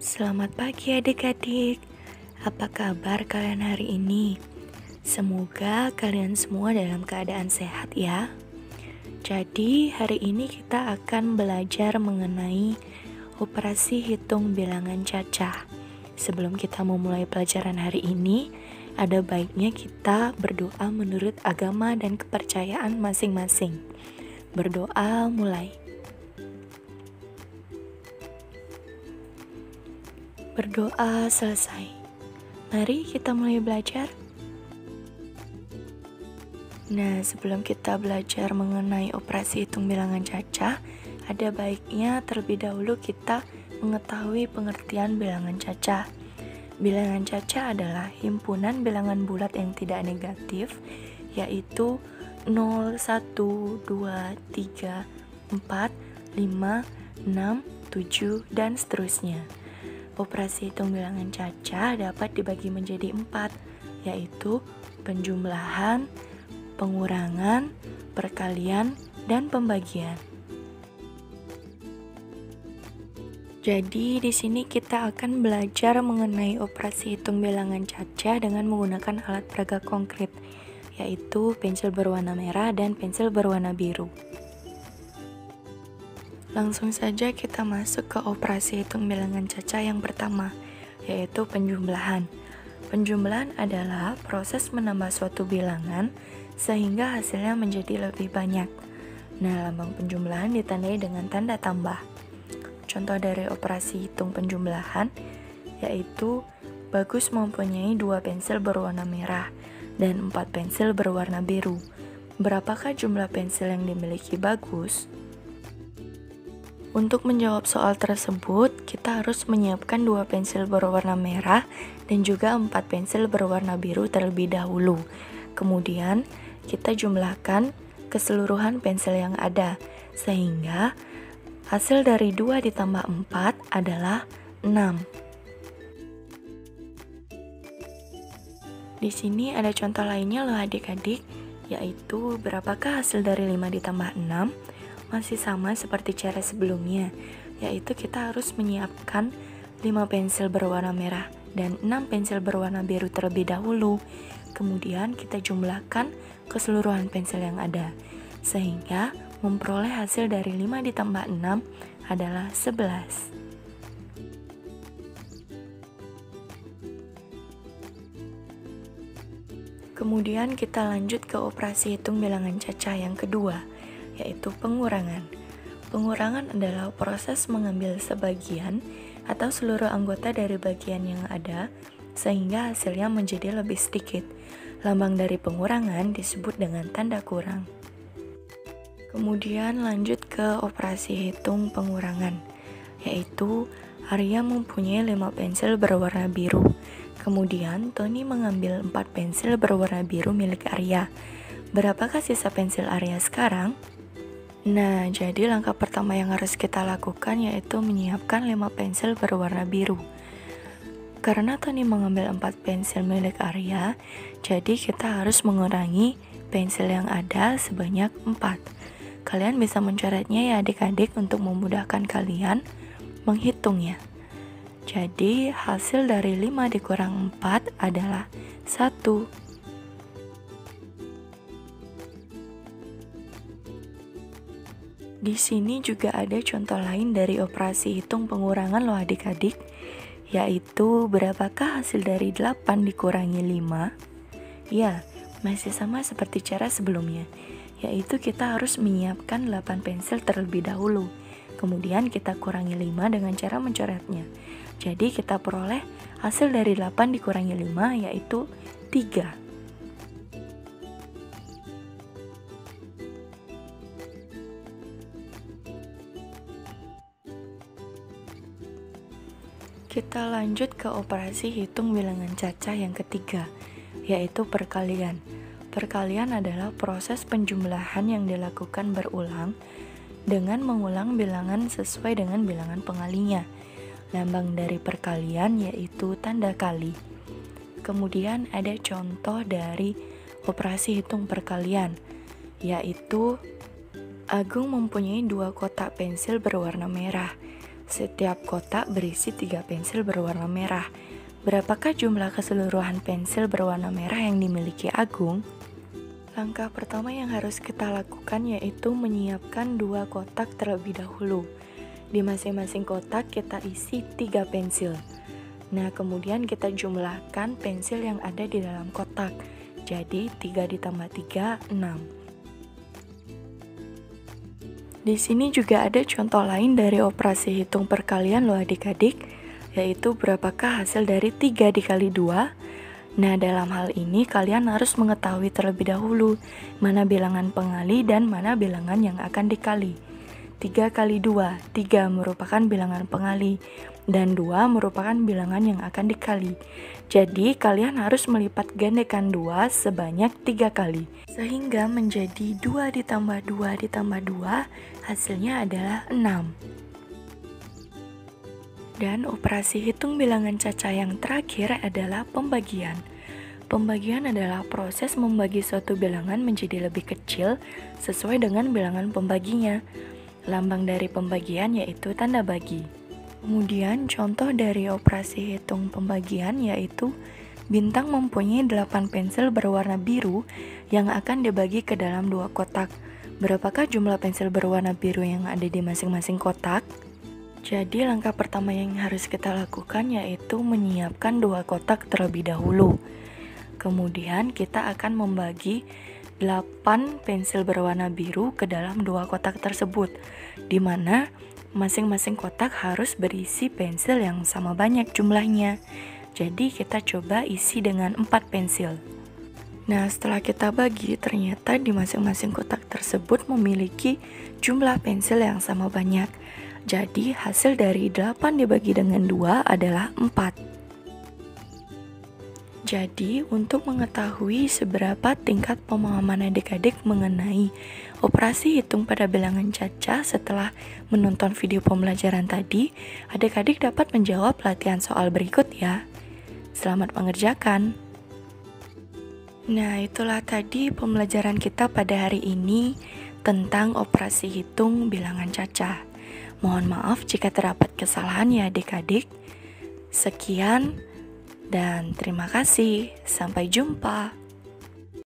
Selamat pagi adik-adik. Apa kabar kalian hari ini? Semoga kalian semua dalam keadaan sehat ya. Jadi hari ini kita akan belajar mengenai operasi hitung bilangan cacah. Sebelum kita memulai pelajaran hari ini, ada baiknya kita berdoa menurut agama dan kepercayaan masing-masing. Berdoa mulai. Berdoa selesai. Mari kita mulai belajar. Nah, sebelum kita belajar mengenai operasi hitung bilangan cacah, ada baiknya terlebih dahulu kita mengetahui pengertian bilangan cacah. Bilangan cacah adalah himpunan bilangan bulat yang tidak negatif, yaitu 0, 1, 2, 3, 4, 5, 6, 7, dan seterusnya. Operasi hitung bilangan cacah dapat dibagi menjadi 4, yaitu penjumlahan, pengurangan, perkalian, dan pembagian. Jadi di sini kita akan belajar mengenai operasi hitung bilangan cacah dengan menggunakan alat peraga konkret, yaitu pensil berwarna merah dan pensil berwarna biru. Langsung saja kita masuk ke operasi hitung bilangan cacah yang pertama, yaitu penjumlahan. Penjumlahan adalah proses menambah suatu bilangan sehingga hasilnya menjadi lebih banyak. Nah, lambang penjumlahan ditandai dengan tanda tambah. Contoh dari operasi hitung penjumlahan yaitu Bagus mempunyai 2 pensil berwarna merah dan 4 pensil berwarna biru. Berapakah jumlah pensil yang dimiliki Bagus? Untuk menjawab soal tersebut, kita harus menyiapkan 2 pensil berwarna merah dan juga 4 pensil berwarna biru terlebih dahulu. Kemudian, kita jumlahkan keseluruhan pensil yang ada, sehingga hasil dari 2 ditambah 4 adalah 6. Di sini ada contoh lainnya loh adik-adik, yaitu berapakah hasil dari 5 ditambah 6? Masih sama seperti cara sebelumnya, yaitu kita harus menyiapkan 5 pensil berwarna merah dan 6 pensil berwarna biru terlebih dahulu. Kemudian kita jumlahkan keseluruhan pensil yang ada, sehingga memperoleh hasil dari 5 ditambah 6 adalah 11. Kemudian kita lanjut ke operasi hitung bilangan cacah yang kedua, yaitu pengurangan. Pengurangan adalah proses mengambil sebagian atau seluruh anggota dari bagian yang ada sehingga hasilnya menjadi lebih sedikit. Lambang dari pengurangan disebut dengan tanda kurang. Kemudian lanjut ke operasi hitung pengurangan, yaitu Arya mempunyai 5 pensil berwarna biru. Kemudian Tony mengambil 4 pensil berwarna biru milik Arya. Berapakah sisa pensil Arya sekarang? Nah, jadi langkah pertama yang harus kita lakukan yaitu menyiapkan 5 pensil berwarna biru. Karena Tony mengambil 4 pensil milik Arya, jadi kita harus mengurangi pensil yang ada sebanyak 4. Kalian bisa mencoretnya ya adik-adik untuk memudahkan kalian menghitungnya. Jadi hasil dari 5 dikurang 4 adalah 1. Di sini juga ada contoh lain dari operasi hitung pengurangan loh adik-adik, yaitu berapakah hasil dari 8 dikurangi 5? Ya, masih sama seperti cara sebelumnya, yaitu kita harus menyiapkan 8 pensil terlebih dahulu. Kemudian kita kurangi 5 dengan cara mencoretnya. Jadi kita peroleh hasil dari 8 dikurangi 5 yaitu 3. Kita lanjut ke operasi hitung bilangan cacah yang ketiga, yaitu perkalian. Perkalian adalah proses penjumlahan yang dilakukan berulang dengan mengulang bilangan sesuai dengan bilangan pengalinya. Lambang dari perkalian yaitu tanda kali. Kemudian ada contoh dari operasi hitung perkalian, yaitu Agung mempunyai 2 kotak pensil berwarna merah Setiap kotak berisi 3 pensil berwarna merah. Berapakah jumlah keseluruhan pensil berwarna merah yang dimiliki Agung? Langkah pertama yang harus kita lakukan yaitu menyiapkan 2 kotak terlebih dahulu. Di masing-masing kotak kita isi 3 pensil. Nah, kemudian kita jumlahkan pensil yang ada di dalam kotak. Jadi 3 ditambah 3, 6. Di sini juga ada contoh lain dari operasi hitung perkalian loh adik-adik, yaitu berapakah hasil dari 3 dikali 2? Nah, dalam hal ini kalian harus mengetahui terlebih dahulu mana bilangan pengali dan mana bilangan yang akan dikali. 3 kali 2, 3 merupakan bilangan pengali, dan 2 merupakan bilangan yang akan dikali. Jadi, kalian harus melipat gandakan 2 sebanyak 3 kali. Sehingga menjadi 2 ditambah 2 ditambah 2, hasilnya adalah 6. Dan operasi hitung bilangan caca yang terakhir adalah pembagian. Pembagian adalah proses membagi suatu bilangan menjadi lebih kecil sesuai dengan bilangan pembaginya. Lambang dari pembagian yaitu tanda bagi. Kemudian contoh dari operasi hitung pembagian yaitu bintang mempunyai 8 pensil berwarna biru yang akan dibagi ke dalam 2 kotak. Berapakah jumlah pensil berwarna biru yang ada di masing-masing kotak? Jadi langkah pertama yang harus kita lakukan yaitu menyiapkan 2 kotak terlebih dahulu. Kemudian kita akan membagi 8 pensil berwarna biru ke dalam 2 kotak tersebut, di mana masing-masing kotak harus berisi pensil yang sama banyak jumlahnya. Jadi kita coba isi dengan 4 pensil. Nah, setelah kita bagi, ternyata di masing-masing kotak tersebut memiliki jumlah pensil yang sama banyak. Jadi hasil dari 8 dibagi dengan 2 adalah 4. Jadi, untuk mengetahui seberapa tingkat pemahaman adik-adik mengenai operasi hitung pada bilangan caca setelah menonton video pembelajaran tadi, adik-adik dapat menjawab latihan soal berikut ya. Selamat mengerjakan. Nah, itulah tadi pembelajaran kita pada hari ini tentang operasi hitung bilangan caca. Mohon maaf jika terdapat kesalahan ya adik-adik. Sekian. Dan terima kasih, sampai jumpa.